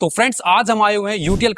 तो फ्रेंड्स आज हम आए हुए हैं यूटीएल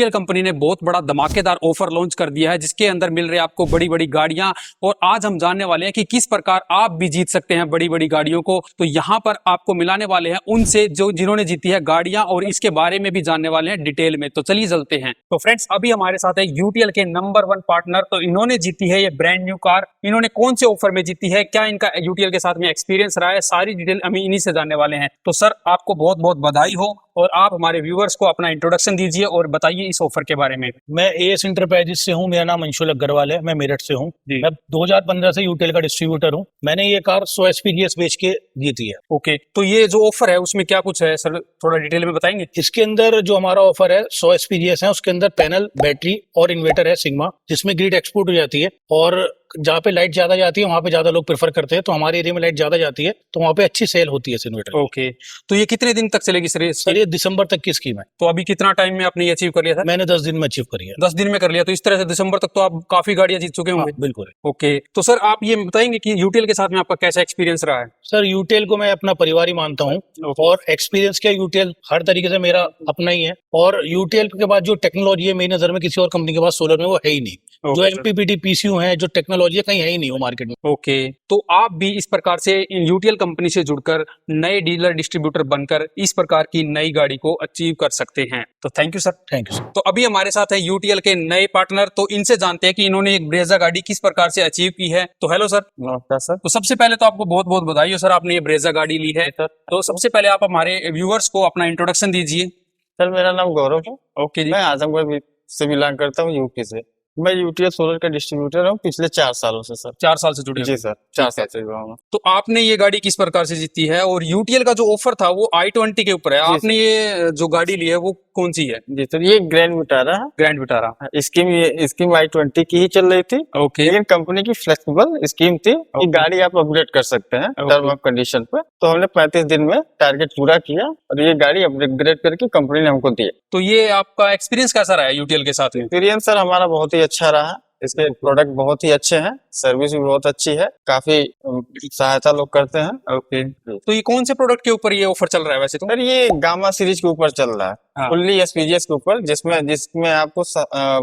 कंपनी ने बहुत बड़ा धमाकेदार ऑफर लॉन्च कर दिया है जिसके अंदर मिल रहे हैं आपको बड़ी बड़ी गाड़ियां। और आज हम जानने वाले हैं कि किस प्रकार आप भी जीत सकते हैं बड़ी बड़ी गाड़ियों को। तो यहाँ पर आपको मिलाने वाले हैं उनसे जो जिन्होंने जीती है गाड़ियां और इसके बारे में भी जानने वाले हैं डिटेल में। तो चलिए चलते हैं। तो फ्रेंड्स अभी हमारे साथ है यूटीएल के नंबर 1 पार्टनर। तो इन्होंने जीती है ये ब्रांड न्यू कार। इन्होंने कौन से ऑफर में जीती है, क्या इनका यूटीएल के साथ में एक्सपीरियंस रहा है, सारी डिटेल हम इन्हीं से जानने वाले हैं। तो सर आपको बहुत बहुत बधाई हो और आप हमारे व्यूअर्स को अपना इंट्रोडक्शन दीजिए और बताइए इस ऑफर के बारे में। मैं एएस इंटरप्राइजेस से हूं, मेरा नाम अंशुल अग्रवाल है, मैं मेरठ से हूं। मैं 2015 से यूटीएल का डिस्ट्रीब्यूटर हूं। मैंने ये कार 100 एसपीजीएस बेच के जीती है। ओके, तो ये जो ऑफर है उसमें क्या कुछ है सर, थोड़ा डिटेल में बताएंगे। इसके अंदर जो हमारा ऑफर है 100 एसपीजीएस है, उसके अंदर पैनल, बैटरी और इन्वर्टर है सिग्मा, जिसमें ग्रिड एक्सपोर्ट हो जाती है। और जहाँ पे लाइट ज्यादा जाती है वहाँ पे ज्यादा लोग प्रेफर करते हैं, तो हमारे एरिया में लाइट ज्यादा जाती है तो वहाँ पे अच्छी सेल होती है इस इन्वर्टर। ओके, तो ये कितने दिन तक चलेगी सर? ये दिसंबर तक की स्कीम है। तो अभी कितना टाइम में आपने ये अचीव कर लिया था? मैंने 10 दिन में अचीव करी है। 10 दिन में कर लिया, तो इस तरह से दिसंबर तक तो आप काफी गाड़ियां जीत चुके होंगे। बिल्कुल। ओके, तो सर आप ये बताएंगे कि यूटीएल के साथ में आपका कैसा एक्सपीरियंस रहा है? सर यूटीएल को मैं अपना परिवार ही मानता हूँ और एक्सपीरियंस क्या, यूटीएल हर तरीके से मेरा अपना ही है। और यूटीएल के बाद जो टेक्नोलॉजी है मेरी नजर में किसी और कंपनी के पास सोलर में वो है ही नहीं। जो एमपीपीटी पीसीयू है, जो टेक्नोलॉजी है, कहीं है ही नहीं वो मार्केट में। ओके, तो आप भी इस प्रकार से यूटीएल कंपनी से जुड़कर नए डीलर डिस्ट्रीब्यूटर बनकर इस प्रकार की नई गाड़ी को अचीव कर सकते हैं। तो thank you sir. Thank you sir. तो अभी हमारे साथ है यूटीएल के नए पार्टनर, तो इनसे जानते हैं कि इन्होंने एक ब्रेजा गाड़ी किस प्रकार से अचीव की है। तो हेलो सर। नमस्कार सर। तो सबसे पहले तो आपको बहुत बहुत बधाई हो सर, आपने ये ब्रेजा गाड़ी ली है। तो सबसे पहले आप हमारे व्यूअर्स को अपना इंट्रोडक्शन दीजिए। सर मेरा नाम गौरव है। ओके जी। मैं आजमगढ़ से बिलोंग करता हूँ, यूपी से। मैं यूटीएल सोलर का डिस्ट्रीब्यूटर हूँ पिछले 4 सालों से सर। 4 साल से जुड़े जी सर, 4 साल से जुड़ा हूँ। तो आपने ये गाड़ी किस प्रकार से जीती है और यूटीएल का जो ऑफर था वो i20 के ऊपर है, आपने ये जो गाड़ी ली है वो कौन सी है? जी सर, ये ग्रैंड विटारा है। ग्रैंड विटारा स्कीम i20 की ही चल रही थी। ओके, लेकिन कंपनी की फ्लेक्सिबल स्कीम थी कि गाड़ी आप अपग्रेड कर सकते हैं टर्म ऑफ कंडीशन पे। तो हमने 35 दिन में टारगेट पूरा किया और ये गाड़ी अपग्रेड करके कंपनी ने हमको दी। तो ये आपका एक्सपीरियंस कैसा रहा है यूटीएल के साथ में? एक्सपीरियंस सर हमारा बहुत ही अच्छा रहा। इसके प्रोडक्ट बहुत ही अच्छे हैं, सर्विस भी बहुत अच्छी है, काफी सहायता लोग करते हैं। ओके, तो ये कौन से प्रोडक्ट के ऊपर ये ऑफर चल रहा है वैसे तो? सर ये गामा सीरीज के ऊपर चल रहा है। हाँ। फुल्ली एसपीजीएस के ऊपर, जिसमें आपको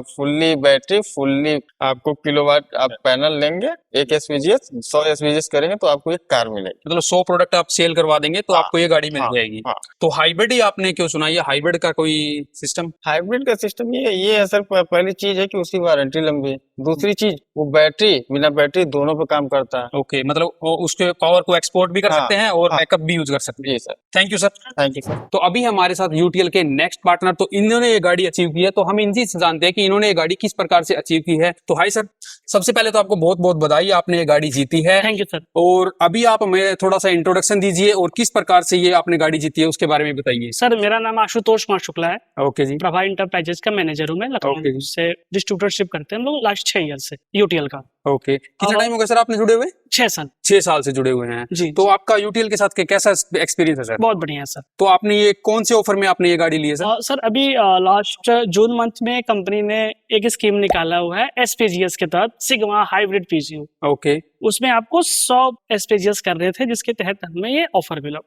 फुल्ली बैटरी, फुल्ली आपको किलोवाट आप पैनल लेंगे, एक एसपीजीएस 100 एसपीजीएस करेंगे तो आपको एक कार मिलेगी। मतलब 100 प्रोडक्ट आप सेल करवा देंगे तो आपको ये गाड़ी मिल जाएगी। हाँ। तो हाइब्रिड ही आपने क्यों सुना, ये हाइब्रिड का कोई सिस्टम? हाइब्रिड का सिस्टम ये है सर, पहली चीज है कि उसकी वारंटी लंबी है। दूसरी चीज वो बैटरी बिना बैटरी दोनों पे काम करता है। ओके, मतलब उसके पावर को एक्सपोर्ट भी कर सकते हैं और हाँ। बैकअप भी यूज कर सकते हैं। जी sir. Thank you sir. Thank you sir. तो अभी हमारे साथ यूटीएल के नेक्स्ट पार्टनर, तो इन्होंने ये गाड़ी अचीव की है, तो हम इनसे जानते हैं कि इन्होंने ये गाड़ी किस प्रकार से अचीव की है। तो हाय सर, सबसे पहले तो आपको बहुत बहुत बधाई, आपने ये गाड़ी जीती है। Thank you sir. और अभी आप हमें थोड़ा सा इंट्रोडक्शन दीजिए और किस प्रकार से ये आपने गाड़ी जीती है उसके बारे में बताइए। सर मेरा नाम आशुतोष कुमार शुक्ला है। ओके जी। प्रभा इंटरप्राइजेस का मैनेजर हूँ मैं, लखनऊ से डिस्ट्रीब्यूटरशिप करते हैं हम लोग लास्ट 6 ईयर से यूटीएल का। ओके, कितना टाइम हो गया सर आपने जुड़े हुए? 6 साल। 6 साल से जुड़े हुए हैं जी। तो आपका यूटीएल के साथ कैसा एक्सपीरियंस है सर? बहुत बढ़िया है सर। तो आपने ये कौन से ऑफर में आपने ये गाड़ी ली है सर? सर अभी लास्ट जून मंथ में कंपनी ने एक स्कीम निकाला हुआ है एसपीजीएस के तहत, सिग्मा हाइब्रिड पीसीयू। ओके, उसमें आपको 100 एसपीजीएस कर रहे थे, जिसके तहत हमें ये ऑफर मिला।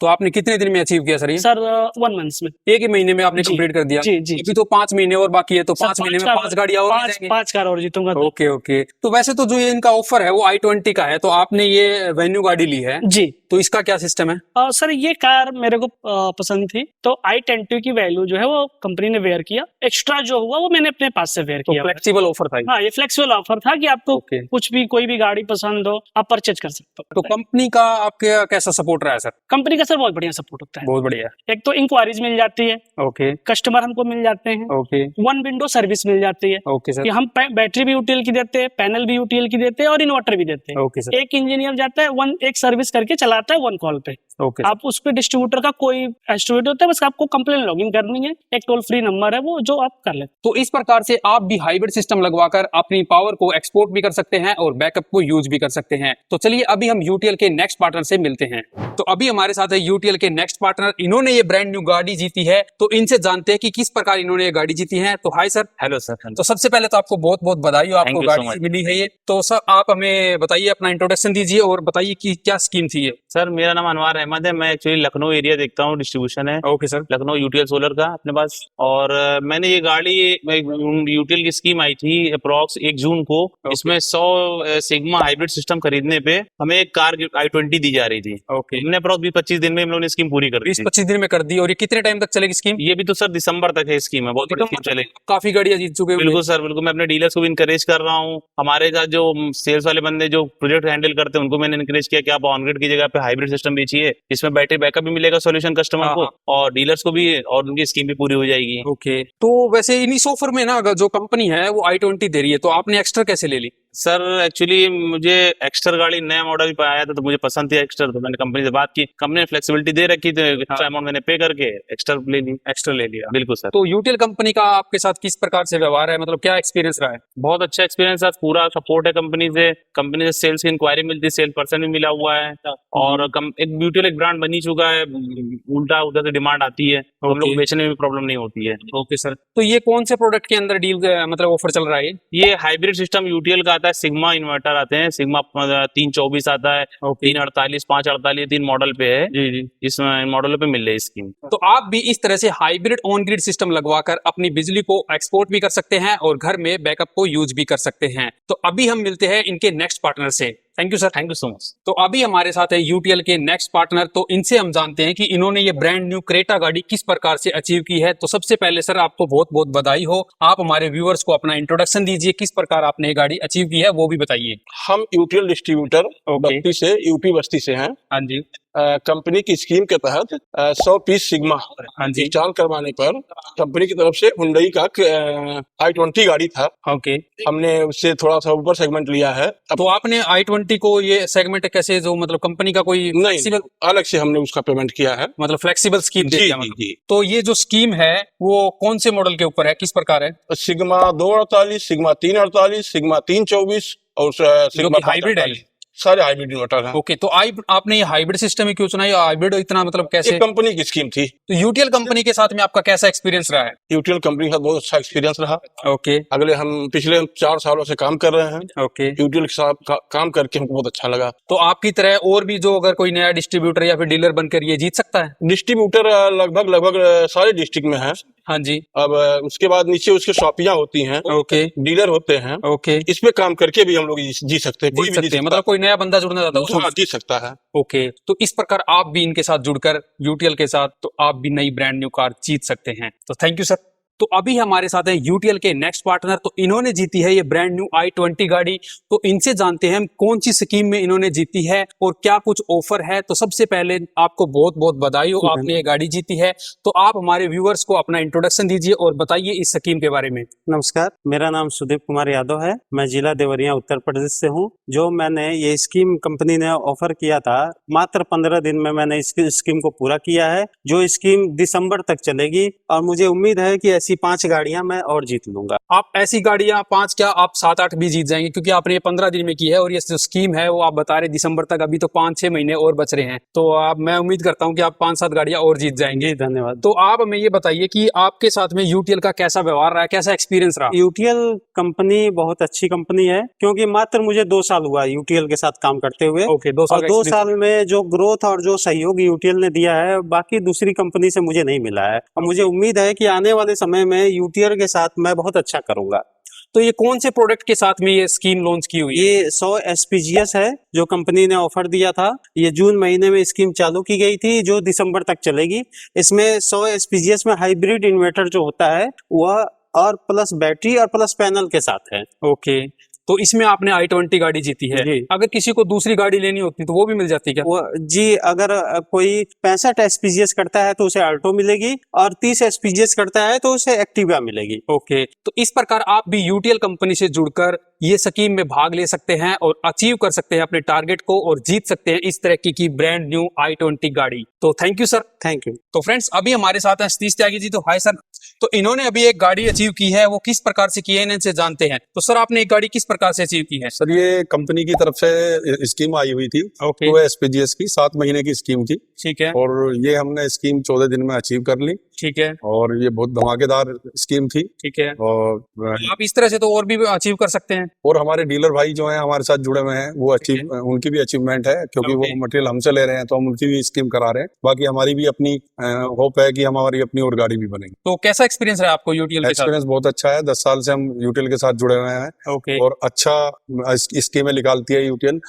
तो आपने कितने दिन में अचीव किया सर ये? सर 1 मंथ में, एक ही महीने में आपने जी, कंप्लीट कर दिया? जी जी। अभी तो 5 महीने और बाकी है, तो सर, 5 महीने में 5 गाड़ियां और मिल जाएंगी। 5 कार और जीतूंगा तो। ओके ओके, तो वैसे तो जो ये इनका ऑफर है वो i20 का है, तो आपने ये वेन्यू गाड़ी ली है जी। तो इसका क्या सिस्टम है? सर ये कार मेरे को पसंद थी, तो i20 की वैल्यू जो है वो कंपनी ने वेयर किया, एक्स्ट्रा जो हुआ वो मैंने अपने पास से वेयर तो किया। फ्लेक्सिबल ऑफर था ये? हाँ, ये फ्लेक्सिबल ऑफर था कि आपको कुछ भी कोई भी गाड़ी पसंद हो आप परचेज कर सकते हो। तो कंपनी का आपके कैसा सपोर्ट रहा है सर? कंपनी का सर बहुत बढ़िया सपोर्ट होता है। बहुत बढ़िया। एक तो इंक्वायरीज मिल जाती है, ओके कस्टमर हमको मिल जाते हैं, ओके 1 विंडो सर्विस मिल जाती है ओके सर। कि हम बैटरी भी यूटीएल की देते हैं, पैनल भी यूटीएल की देते हैं और इन्वर्टर भी देते हैं। Okay sir. एक इंजीनियर जाता है, एक सर्विस करके चलाता है 1 कॉल पे। ओके, आप उस पे डिस्ट्रीब्यूटर का कोई डिस्ट्रीब्यूटर होता है, बस आपको कंप्लेन लॉगिन करनी है, एक टोल फ्री नंबर है वो जो आप कर लेते। तो इस प्रकार से आप भी हाइब्रिड सिस्टम लगवाकर अपनी पावर को एक्सपोर्ट भी कर सकते हैं और बैकअप को यूज भी कर सकते हैं। तो चलिए अभी हम यूटीएल के नेक्स्ट पार्टनर से मिलते हैं। तो अभी हमारे साथ है यूटीएल के नेक्स्ट पार्टनर, इन्होंने ये ब्रांड न्यू गाड़ी जीती है, तो इनसे जानते हैं कि किस प्रकार इन्होंने ये गाड़ी जीती है। तो हाय सर। Hello sir. तो सबसे पहले तो आपको बहुत बहुत बधाई हो, आपको गाड़ी मिली है ये। तो सर आप हमें बताइए, अपना इंट्रोडक्शन दीजिए और बताइए कि क्या स्कीम थी ये। सर मेरा नाम अनवर अहमद है। मैं एक्चुअली लखनऊ एरिया देखता हूँ, डिस्ट्रीब्यूशन है okay sir. Lucknow UTL solar का अपने पास। और मैंने ये गाड़ी यूटीएल की स्कीम आई थी अप्रॉक्स 1 जून को। इसमें 100 सिग्मा हाइब्रिड सिस्टम खरीदने पे हमें एक कार i20 दी जा रही थी। ओके, हमने अप्रॉक्स 20-25 दिन में हम लोगों ने स्कीम पूरी कर दी थी। 20-25 दिन में कर दी। और ये कितने टाइम तक चलेगी स्कीम? ये भी तो सर दिसंबर तक है स्कीम है, बहुत बड़ी स्कीम चलेगी। काफी गाड़ियां जीत चुके हैं। बिल्कुल सर, बिल्कुल। मैं अपने डीलर्स को भी इंकरेज कर रहा हूँ। हमारे साथ जो सेल्स वाले बंदे जो प्रोजेक्ट हैंडल करते हैं उनको मैंने इंकरेज किया कि आप ऑनग्रिड की जगह पे हाइब्रिड सिस्टम बेचिए, जिसमें बैटरी बैकअप भी मिलेगा सॉल्यूशन कस्टमर हाँ, को, और डीलर्स को भी, और उनकी स्कीम भी पूरी हो जाएगी। ओके, तो वैसे इन इस ऑफर में ना अगर जो कंपनी है वो i20 दे रही है, तो आपने एक्स्ट्रा कैसे ले ली? सर एक्चुअली मुझे एक्स्टर गाड़ी नया मॉडल पे आया था तो मुझे पसंद थी एक्स्टर, तो मैंने कंपनी से बात की, कंपनी ने फ्लेक्सिबिलिटी दे रखी थी, एक्स्ट्रा अमाउंट मैंने पे करके एक्स्टर ले ली। एक्स्ट्रा ले लिया। बिल्कुल सर। तो यूटीएल कंपनी का आपके साथ किस प्रकार से व्यवहार है, मतलब क्या एक्सपीरियंस रहा है? बहुत अच्छा एक्सपीरियंस है, पूरा सपोर्ट है कंपनी से सेल्स की इंक्वायरी मिलती है, सेल पर्सन भी मिला हुआ है, और एक यूटीएल एक ब्रांड बनी चुका है, उल्टा उधर से डिमांड आती है तो हम लोग बेचने में प्रॉब्लम नहीं होती है। ओके सर, तो ये कौन से प्रोडक्ट के अंदर डील मतलब ऑफर चल रहा है? ये हाइब्रिड सिस्टम यूटीएल का आता है, सिग्मा इन्वर्टर आते हैं, सिग्मा 324 आता है, 348, 548, 3 मॉडल पे है जी जी। इस मॉडल पे मिल रही है स्कीम। तो आप भी इस तरह से हाइब्रिड ऑन ग्रिड सिस्टम लगवाकर अपनी बिजली को एक्सपोर्ट भी कर सकते हैं और घर में बैकअप को यूज भी कर सकते हैं। तो अभी हम मिलते हैं इनके नेक्स्ट पार्टनर से। Thank you sir. Thank you so much. तो अभी हमारे साथ है यूटीएल के नेक्स्ट पार्टनर, तो इनसे हम जानते हैं कि इन्होंने ये ब्रांड न्यू क्रेटा गाड़ी किस प्रकार से अचीव की है। तो सबसे पहले सर आपको बहुत बहुत बधाई हो, आप हमारे व्यूअर्स को अपना इंट्रोडक्शन दीजिए, किस प्रकार आपने ये गाड़ी अचीव की है वो भी बताइए। हम यूटीएल डिस्ट्रीब्यूटर बस्ती से, यूपी बस्ती से हैं। हाँ जी। कंपनी की स्कीम के तहत 100 पीस सिग्मा हाँ जी। इंस्टॉल करवाने पर कंपनी की तरफ से हुंडई का i20 गाड़ी था, ओके, हमने उससे थोड़ा सा ऊपर सेगमेंट लिया है। तो आपने i20 को ये सेगमेंट कैसे, जो मतलब कंपनी का कोई नहीं, flexible- अलग से हमने उसका पेमेंट किया है। मतलब फ्लेक्सिबल स्कीम जी देती है जी मतलब। जी। तो ये जो स्कीम है वो कौन से मॉडल के ऊपर है, किस प्रकार है? सिग्मा 248, सिग्मा 348, सिग्मा 324 और सिग्मा हाइब्रिड है? 548, सारे हाइब्रिड इन्वर्टर हैं। ओके, तो आपने ये हाइब्रिड सिस्टम ही क्यों चुना, या हाइब्रिड इतना मतलब कैसे? ये कंपनी की स्कीम थी। तो यूटीएल कंपनी के साथ में आपका कैसा एक्सपीरियंस रहा है? यूटीएल कंपनी का बहुत अच्छा एक्सपीरियंस रहा। ओके हम पिछले 4 सालों से काम कर रहे हैं ओके। यूटीएल के साथ काम करके हमको बहुत अच्छा लगा। तो आपकी तरह और भी जो अगर कोई नया डिस्ट्रीब्यूटर या फिर डीलर बनकर ये जीत सकता है? डिस्ट्रीब्यूटर लगभग सारे डिस्ट्रिक्ट में है। हाँ जी। अब उसके बाद नीचे उसके शॉपियां होती हैं, ओके डीलर होते हैं। ओके, इस पे काम करके भी हम लोग जी सकते हैं, कोई जीत भी सकते हैं, मतलब कोई नया बंदा जुड़ना चाहता है हाँ, जी सकता है। ओके, तो इस प्रकार आप भी इनके साथ जुड़कर यूटीएल के साथ, तो आप भी नई ब्रांड न्यू कार जीत सकते हैं। तो थैंक यू सर। तो अभी हमारे साथ है यूटीएल के नेक्स्ट पार्टनर, तो इन्होंने जीती है ये ब्रांड न्यू i20 गाड़ी। तो इनसे जानते हैं हम कौन सी स्कीम में इन्होंने जीती है और क्या कुछ ऑफर है। तो सबसे पहले आपको बहुत बहुत बधाई हो, आपने ये गाड़ी जीती है। तो आप हमारे व्यूअर्स को अपना इंट्रोडक्शन दीजिए और बताइए इस स्कीम के बारे में। नमस्कार, मेरा नाम सुदीप कुमार यादव है। मैं जिला देवरिया उत्तर प्रदेश से हूँ। जो मैंने ये स्कीम कंपनी ने ऑफर किया था, मात्र 15 दिन में मैंने इस स्कीम को पूरा किया है। जो स्कीम दिसंबर तक चलेगी और मुझे उम्मीद है कि ऐसी 5 गाड़ियां मैं और जीत लूंगा। आप ऐसी गाड़ियां 5 क्या, आप 7-8 भी जीत जाएंगे, क्योंकि आपने ये 15 दिन में की है और ये जो स्कीम है वो आप बता रहे दिसंबर तक, अभी तो 5-6 महीने और बच रहे हैं। तो मैं उम्मीद करता हूं कि आप 5-7 गाड़ियां और जीत जाएंगे। धन्यवाद। तो आप हमें ये बताइए कि आपके साथ में यूटीएल का कैसा व्यवहार रहा, कैसा एक्सपीरियंस रहा? यूटीएल कंपनी बहुत अच्छी कंपनी है, क्योंकि मात्र मुझे 2 साल हुआ यूटीएल के साथ काम करते हुए। ओके, 2 साल और का 2 experience। साल में जो ग्रोथ और जो सहयोग यूटीएल ने दिया है, बाकी दूसरी कंपनी से मुझे नहीं मिला है। और मुझे उम्मीद है कि आने वाले समय में यूटीएल के साथ मैं बहुत अच्छा करूंगा। तो ये कौन से प्रोडक्ट के साथ में ये स्कीम लॉन्च की हुई है? ये 100 SPGS है जो कंपनी ने ऑफर दिया था। ये जून महीने में स्कीम चालू की गई थी, जो दिसंबर तक चलेगी। इसमें 100 SPGS में हाइब्रिड इन्वर्टर जो होता है वह और प्लस बैटरी और प्लस पैनल के साथ है। ओके, तो इसमें आपने i20 गाड़ी जीती है। जी। अगर किसी को दूसरी गाड़ी लेनी होती तो वो भी मिल जाती क्या? वो जी, अगर कोई 65 SPGS करता है तो उसे अल्टो मिलेगी, और 30 SPGS करता है तो उसे एक्टिवा मिलेगी। ओके, तो इस प्रकार आप भी यूटीएल कंपनी से जुड़कर ये स्कीम में भाग ले सकते हैं और अचीव कर सकते हैं अपने टारगेट को और जीत सकते हैं इस तरह की ब्रांड न्यू i20 गाड़ी। तो thank you sir. Thank you. तो फ्रेंड्स, अभी हमारे साथ हैं सतीश त्यागी जी। तो हाय सर। तो इन्होंने अभी एक गाड़ी अचीव की है, वो किस प्रकार से की है इनसे जानते हैं। तो सर, आपने एक गाड़ी किस प्रकार से अचीव की है? सर, ये कंपनी की तरफ से स्कीम आई हुई थी। ओके, 2 SPGS की 7 महीने की स्कीम थी, ठीक है, और ये हमने स्कीम 14 दिन में अचीव कर ली। ठीक है, और ये बहुत धमाकेदार स्कीम थी। ठीक है। और आप इस तरह से तो और भी अचीव कर सकते हैं। और हमारे डीलर भाई जो हैं हमारे साथ जुड़े हुए हैं वो अचीव उनकी भी अचीवमेंट है, क्योंकि वो Okay. मटेरियल हमसे ले रहे हैं तो हम उनकी भी स्कीम करा रहे हैं। बाकी हमारी भी अपनी होप है कि हमारी अपनी और गाड़ी भी बनेगी। तो कैसा एक्सपीरियंस रहा आपको यूटीएल के साथ? एक्सपीरियंस बहुत अच्छा है, 10 साल से हम यूटीएल के साथ जुड़े हुए हैं ओके, और अच्छा स्कीमें निकालती है यूटीएल।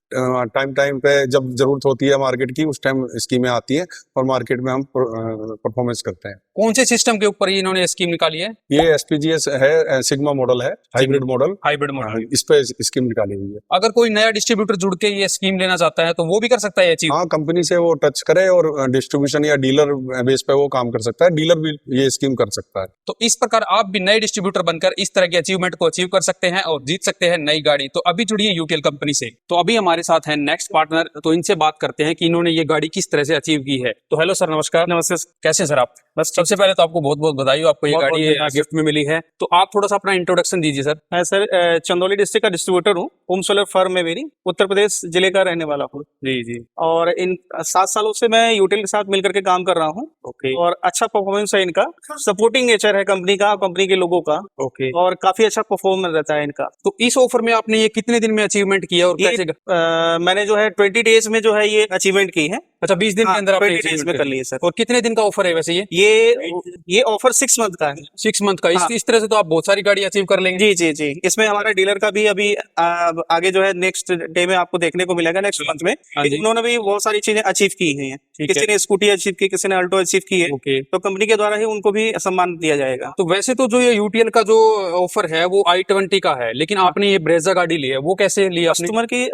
टाइम टाइम पे जब जरूरत होती है मार्केट की उस टाइम स्कीमें आती है और मार्केट में हम परफॉर्मेंस करते हैं। कौन से सिस्टम के ऊपर इन्होंने स्कीम निकाली है? ये एसपीजीएस है, सिग्मा मॉडल है, हाइब्रिड मॉडल। Hybrid model. इस पे स्कीम निकाली हुई है। अगर कोई नया डिस्ट्रीब्यूटर जुड़ के ये स्कीम लेना चाहता है तो वो भी कर सकता है ये चीज? हाँ, कंपनी से वो टच करे और डिस्ट्रीब्यूशन या डीलर बेस पे वो काम कर सकता है, डीलर भी ये स्कीम कर सकता है। तो इस प्रकार आप भी नए डिस्ट्रीब्यूटर बनकर इस तरह की अचीवमेंट को अचीव कर सकते हैं और जीत सकते हैं नई गाड़ी। तो अभी जुड़िए यूटीएल कंपनी से। तो अभी हमारे साथ है नेक्स्ट पार्टनर, तो इनसे बात करते हैं कि इन्होंने ये गाड़ी किस तरह से अचीव की है। तो हेलो सर, नमस्कार। नमस्ते। कैसे हैं सर आप? बस सबसे पहले तो आपको बहुत बहुत बधाई हो, आपको ये बहुत-बहुत गाड़ी धन्यवाद। गिफ्ट में मिली है। तो आप थोड़ा सा अपना इंट्रोडक्शन दीजिए सर। मैं सर चंदौली डिस्ट्रिक्ट का डिस्ट्रीब्यूटर हूँ। होम सोलर फर्म है मेरी, उत्तर प्रदेश जिले का रहने वाला हूँ जी जी। और इन 7 सालों से मैं यूटीएल के साथ मिलकर के काम कर रहा हूँ ओके और अच्छा परफॉर्मेंस है इनका। सपोर्टिंग नेचर है कंपनी का, कंपनी के लोगों का, ओके। और काफी अच्छा परफॉर्मेंस रहता है इनका। तो इस ऑफर में आपने ये कितने दिन में अचीवमेंट किया और ये कैसे? मैंने जो है 20 डेज में जो है ये अचीवमेंट की है। अच्छा, 20 दिन के हाँ, अंदर आपने 20 डेज में कर ली है सर। और कितने दिन का ऑफर है वैसे ये? ये ऑफर 6 मंथ का है। 6 मंथ का। हाँ। इस तरह से तो आप बहुत सारी गाड़ी अचीव कर लेंगे। जी जी जी, इसमें हमारा डीलर का भी अभी आगे जो है नेक्स्ट डे में आपको देखने को मिलेगा, नेक्स्ट मंथ में। हाँ जी। उन्होंने भी बहुत सारी चीजें अचीव की हुई हैं। ठीक है। किसी ने स्कूटी अचीव की, किसी ने अल्टो अचीव की है, ओके। तो कंपनी के द्वारा ही उनको भी सम्मान दिया जाएगा। तो वैसे तो जो ये यूटीएल का जो ऑफर है वो i20 का है, लेकिन आपने ये ब्रेजा गाड़ी ली है, वो कैसे ली आपने? कस्टमर की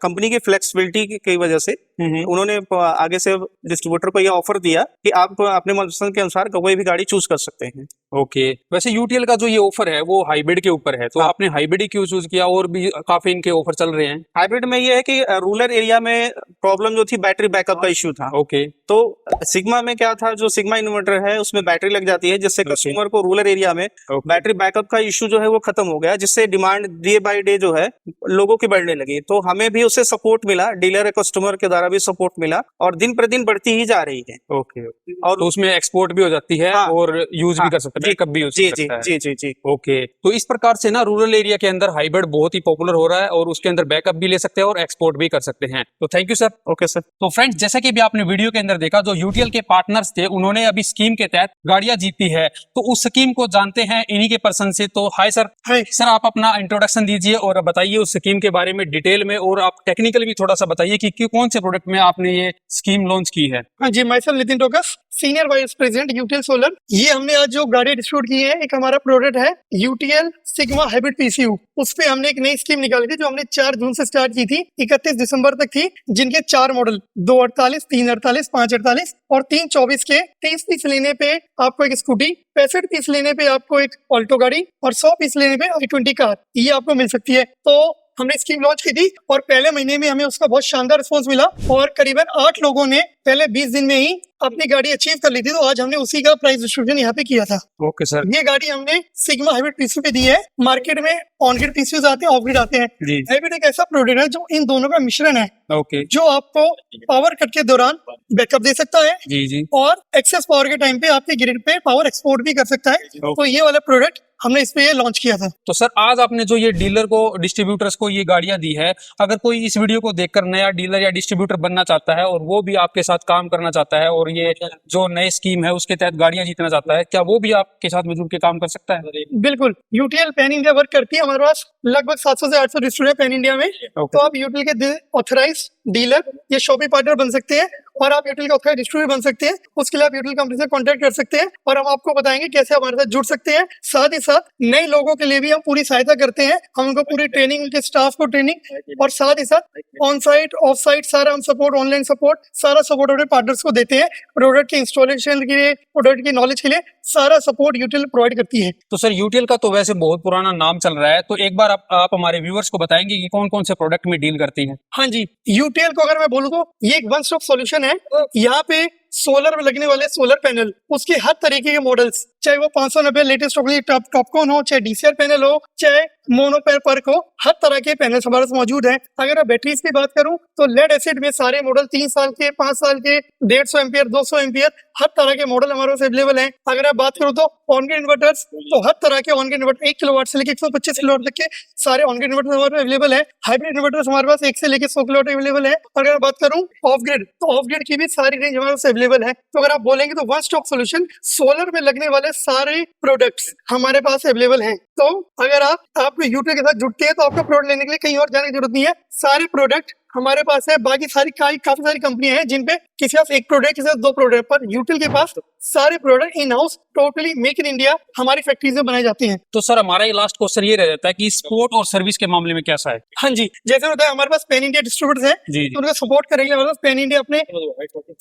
कंपनी की फ्लेक्सिबिलिटी की वजह से उन्होंने आगे से डिस्ट्रीब्यूटर को यह ऑफर दिया कि आप अपने मनपसंद के अनुसार कोई भी गाड़ी चूज कर सकते हैं। ओके। वैसे यूटीएल का जो ये ऑफर है वो हाइब्रिड के ऊपर है, तो हाँ। आपने हाइब्रिड ही क्यों चूज किया? और भी काफी इनके ऑफर चल रहे हैं। हाइब्रिड में ये है कि रूरल एरिया में प्रॉब्लम जो थी बैटरी बैकअप का इश्यू था। ओके। तो सिग्मा में क्या था, जो सिग्मा इन्वर्टर है उसमें बैटरी लग जाती है, जिससे कस्टमर को रूरल एरिया में बैटरी बैकअप का इश्यू जो है वो खत्म हो गया, जिससे डिमांड डे बाय डे जो है लोगों की बढ़ने लगी। तो हमें भी उससे सपोर्ट मिला, डीलर कस्टमर के द्वारा भी सपोर्ट मिला और दिन प्रतिदिन बढ़ती ही जा रही है। ओके। और तो उसमें एक्सपोर्ट भी हो जाती है हाँ। और यूज भी हाँ। कर सकते हैं, बैकअप भी यूज जी कर जी सकता है। जी जी जी। ओके। तो इस प्रकार से ना रूरल एरिया के अंदर हाइब्रिड बहुत ही पॉपुलर हो रहा है और उसके अंदर बैकअप भी ले सकते हैं और एक्सपोर्ट भी कर सकते हैं। तो thank you sir. Okay sir. तो फ्रेंड्स, जैसा कि भी आपने वीडियो के अंदर देखा, जो यूटीएल के पार्टनर्स थे उन्होंने अभी स्कीम के तहत गाड़ियां जीती है, तो उस स्कीम को जानते हैं इन्हीं के पर्सन से। तो हाय सर। हाय सर, आप अपना इंट्रोडक्शन दीजिए और बताइए उस स्कीम के बारे में डिटेल में, और आप टेक्निकल भी थोड़ा सा बताइए कि कौन से प्रोडक्ट में आपने ये स्कीम लॉन्च की है। हाँ जी, मैं sir Nitin Tokas, senior vice president UTL solar. ये हमने आज जो गाड़ी डिस्ट्रीब्यूट की है, एक हमारा प्रोडक्ट है यूटीएल सिग्मा हाइब्रिड पीसीयू। उस पे हमने एक नई स्कीम निकाली थी जो हमने 4 जून से स्टार्ट की थी, 31 दिसंबर तक थी, जिनके 4 मॉडल 248, 348, 548 और 324 के 30 पीस लेने पे आपको एक स्कूटी, 65 पीस लेने पे आपको एक ऑल्टो गाड़ी और 100 पीस लेने पे i20 कार, ये आपको मिल सकती है। तो हमने स्कीम लॉन्च की थी और पहले महीने में हमें उसका बहुत शानदार रिस्पॉन्स मिला और करीबन 8 लोगों ने पहले 20 दिन में ही अपनी गाड़ी अचीव कर ली थी। तो आज हमने उसी का प्राइस डिस्ट्रीब्यूशन यहाँ पे किया था। Okay sir. ये गाड़ी हमने सिग्मा हाइब्रिड पीसीयू पे दी है। मार्केट में ऑन ग्रिड पीसीयूज आते हैं, ऑफ ग्रिड आते हैं। जी। हाइब्रिड एक ऐसा प्रोडक्ट है जो इन दोनों का मिश्रण है, ओके। जो आपको पावर कट के दौरान बैकअप दे सकता है जी जी। और एक्सेस पावर के टाइम पे आपके ग्रिड पे पावर एक्सपोर्ट भी कर सकता है। तो ये वाला प्रोडक्ट हमने इस पे लॉन्च किया था। तो सर, आज आपने जो ये डीलर को, डिस्ट्रीब्यूटर्स को ये गाड़ियां दी है, अगर कोई इस वीडियो को देखकर नया डीलर या डिस्ट्रीब्यूटर बनना चाहता है और वो भी आपके साथ काम करना चाहता है और ये जो नई स्कीम है उसके तहत गाड़ियां जीतना चाहता है, क्या वो भी आपके साथ में जुड़ के काम कर सकता है? बिल्कुल, यूटीएल पैन इंडिया वर्क करती है। हमारे पास लगभग 700 से 800 डिस्ट्रीब्यूटर पैन इंडिया में। तो आप यूटीएल के ऑथराइज डीलर या शॉपिंग पार्टनर बन सकते हैं और आप यूटीएल का ऑथराइज डिस्ट्रीब्यूटर बन सकते हैं। उसके लिए आप यूटीएल कंपनी से कांटेक्ट कर सकते हैं और हम आपको बताएंगे कैसे हमारे साथ जुड़ सकते हैं। साथ ही साथ नए लोगों के लिए भी हम पूरी सहायता करते हैं। हम उनको पूरी ट्रेनिंग, उनके स्टाफ को ट्रेनिंग और साथ ही साथ ऑन साइट, ऑफ साइट सारा हम सपोर्ट, ऑनलाइन सपोर्ट, सारा सपोर्ट अपने पार्टनर्स को देते हैं। प्रोडक्ट के इंस्टॉलेशन के लिए, प्रोडक्ट की नॉलेज के लिए सारा सपोर्ट यूटीएल प्रोवाइड करती है। तो सर, यूटीएल का तो वैसे बहुत पुराना नाम चल रहा है, तो एक बार आप हमारे व्यूअर्स को बताएंगे कि कौन कौन से प्रोडक्ट में डील करती है? हाँ जी, यूटीएल को अगर मैं बोलूँ तो ये एक वन स्टॉप सॉल्यूशन है। यहाँ पे सोलर में लगने वाले सोलर पैनल, उसके हर तरीके के मॉडल्स, चाहे वो 590 लेटेस्ट टॉपकॉन हो, चाहे डीसीआर पैनल हो, चाहे मोनोपेर पर्क हो, हर तरह के पैनल्स हमारे पास मौजूद हैं। अगर आप बैटरीज की बात करूं तो लेड एसिड में सारे मॉडल 3 साल के, 5 साल के, 150 एम्पियर, 200 एम्पियर, हर तरह के मॉडल हमारे पास अवेलेबल हैं। अगर आप बात करूं तो ऑन-ग्रिड इन्वर्टर्स, तो हर तरह के ऑन-ग्रिड इन्वर्टर 1 किलोवाट से लेकर 125 किलोवाट तक के सारे ऑन-ग्रिड इन्वर्टर हमारे पास अवेलेबल है। हाइब्रिड इन्वर्टर्स हमारे पास 1 से लेकर 100 किलोवाट अवेलेबल है। अगर मैं बात करूं ऑफ ग्रिड, तो ऑफ ग्रिड की भी सारी रेंज हमारे पास अवेलेबल है। तो अगर आप बोलेंगे तो वन स्टॉप सोल्यूशन, सोलर में लगने वाले सारे प्रोडक्ट्स हमारे पास अवेलेबल हैं। तो अगर आप यूट्यूब के साथ जुड़ते हैं तो आपका प्रोडक्ट लेने के लिए कहीं और जाने की जरूरत नहीं है, सारे प्रोडक्ट हमारे पास है। बाकी काफी सारी कंपनियां हैं जिन पे किसी पास 1 प्रोडक्ट, किसी पास 2 प्रोडक्ट, पर यूटिल के पास सारे product in house totally make in India हमारी फैक्ट्रीज में बनाए जाते हैं। तो सर हमारा ये लास्ट क्वेश्चन ये रह जाता है कि सपोर्ट और सर्विस के मामले में कैसा है? हाँ जी, जैसे होता है हमारे पास पैन इंडिया डिस्ट्रीब्यूटर्स हैं, जी तो उनको सपोर्ट करेंगे। हमारे पास पैन इंडिया अपने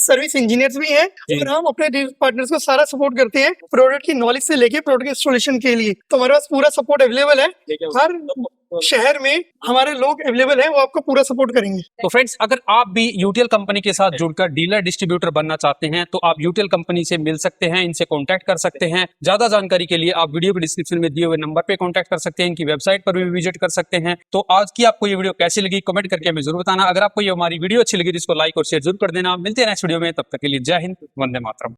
सर्विस इंजीनियर्स भी हैं और हम अपने पार्टनर्स को सारा सपोर्ट करते हैं प्रोडक्ट की नॉलेज से लेके प्रोडक्ट इंस्टॉलेशन के लिए। तो हमारे पास पूरा सपोर्ट अवेलेबल है, हर शहर में हमारे लोग अवेलेबल हैं, वो आपको पूरा सपोर्ट करेंगे। तो फ्रेंड्स, अगर आप भी यूटीएल कंपनी के साथ जुड़कर डीलर डिस्ट्रीब्यूटर बनना चाहते हैं तो आप यूटीएल कंपनी से मिल सकते हैं, इनसे कांटेक्ट कर सकते हैं। ज्यादा जानकारी के लिए आप वीडियो के डिस्क्रिप्शन में दिए हुए नंबर पे कांटेक्ट कर सकते हैं, इनकी वेबसाइट पर भी विजिट कर सकते हैं। तो आज की आपको ये वीडियो कैसी लगी कमेंट करके हमें जरूर बताना। अगर आपको ये हमारी वीडियो अच्छी लगी तो इसको लाइक और शेयर जरूर कर देना। मिलते हैं नेक्स्ट वीडियो में, तब तक के लिए जय हिंद, वंदे मातरम।